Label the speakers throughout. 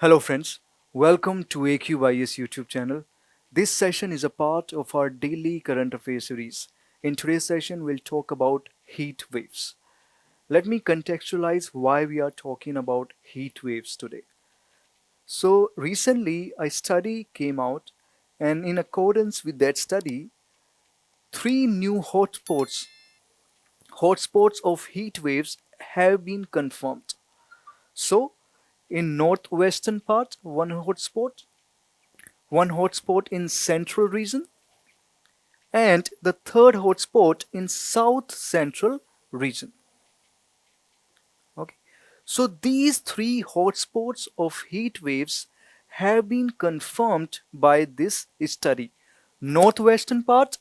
Speaker 1: Hello friends, welcome to AQYS YouTube channel. This session is a part of our daily current affairs series. In today's session, we'll talk about heat waves. Let me contextualize why we are talking about heat waves today. So recently, a study came out, and in accordance with that study, three new hotspots of heat waves have been confirmed. So, in northwestern part, one hotspot in central region, and the third hotspot in south central region. Okay, so these three hotspots of heat waves have been confirmed by this study. Northwestern part,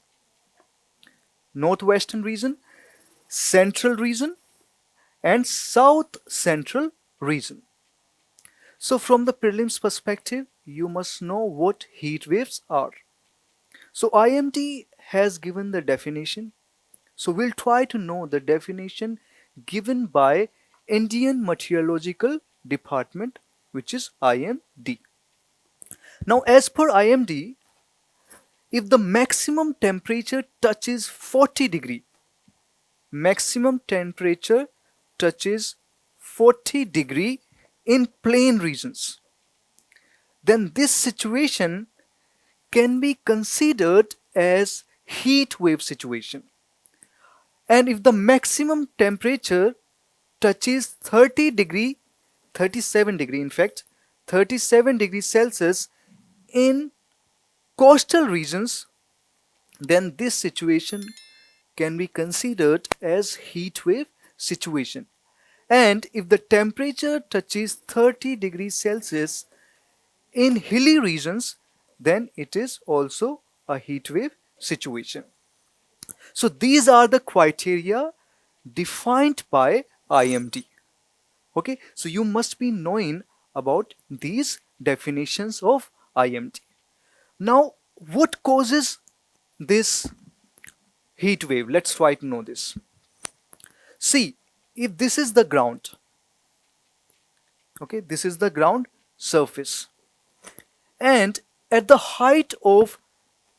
Speaker 1: northwestern region, central region, and south central region. So from the prelims perspective, you must know what heat waves are. So IMD has given the definition. So we'll try to know the definition given by Indian Meteorological Department, which is IMD. Now, as per IMD, if the maximum temperature touches 40 degree, maximum temperature touches 40 degree in plain regions, then this situation can be considered as heat wave situation. And if the maximum temperature touches 30 degree, 37 degree in fact, 37 degrees Celsius in coastal regions, then this situation can be considered as heat wave situation. And if the temperature touches 30 degrees Celsius in hilly regions, then it is also a heat wave situation. So these are the criteria defined by IMD. Okay, so you must be knowing about these definitions of IMD. Now, what causes this heat wave? Let's try to know this. See, if this is the ground, okay, this is the ground surface, and at the height of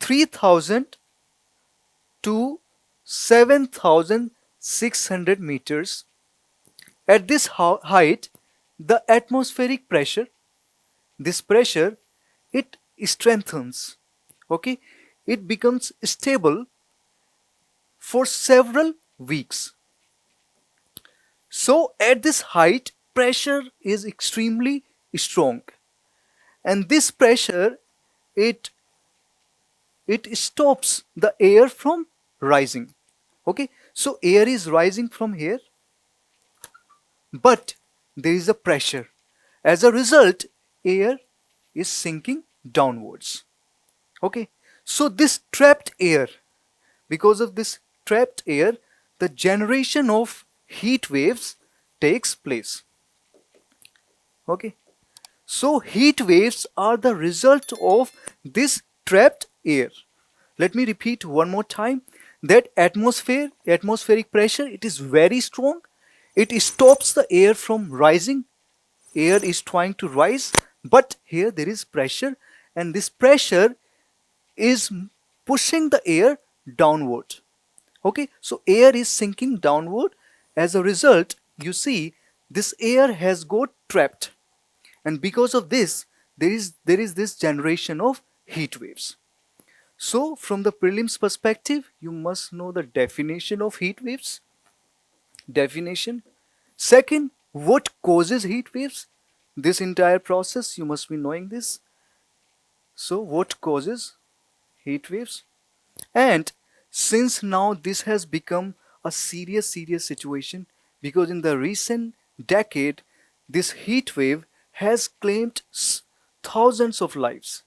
Speaker 1: 3000 to 7600 meters, at this height, the atmospheric pressure, this pressure, it strengthens. Okay, it becomes stable for several weeks. So at this height, pressure is extremely strong, and this pressure, it it stops the air from rising. Okay, so air is rising from here, but there is a pressure. As a result, air is sinking downwards. Okay, so this trapped air, because of this trapped air, the generation of heat waves takes place. Okay, so heat waves are the result of this trapped air. Let me repeat one more time that atmospheric pressure, it is very strong. It stops the air from rising. Air is trying to rise, but here there is pressure, and this pressure is pushing the air downward. Okay, so air is sinking downward. As a result, you see this air has got trapped, and because of this, there is this generation of heat waves. So from the prelims perspective, you must know the definition of heat waves. Definition. Second, what causes heat waves? This entire process, you must be knowing this. So what causes heat waves? And since now this has become a serious situation, because in the recent decade, this heat wave has claimed thousands of lives.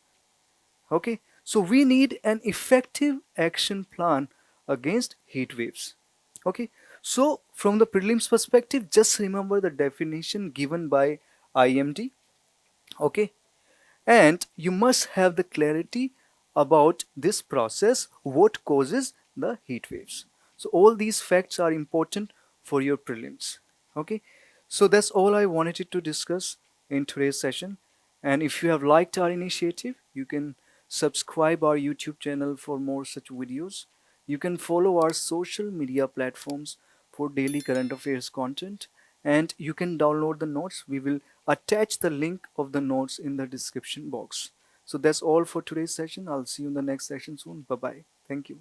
Speaker 1: Okay, so we need an effective action plan against heat waves. Okay, so from the prelims perspective, just remember the definition given by IMD. Okay, and you must have the clarity about this process, what causes the heat waves. So all these facts are important for your prelims. Okay, so that's all I wanted to discuss in today's session, And if you have liked our initiative, you can subscribe our YouTube channel for more such videos. You can follow our social media platforms for daily current affairs content, and you can download the notes. We will attach the link of the notes in the description box. So that's all for today's session. I'll see you in the next session soon. Bye bye. Thank you.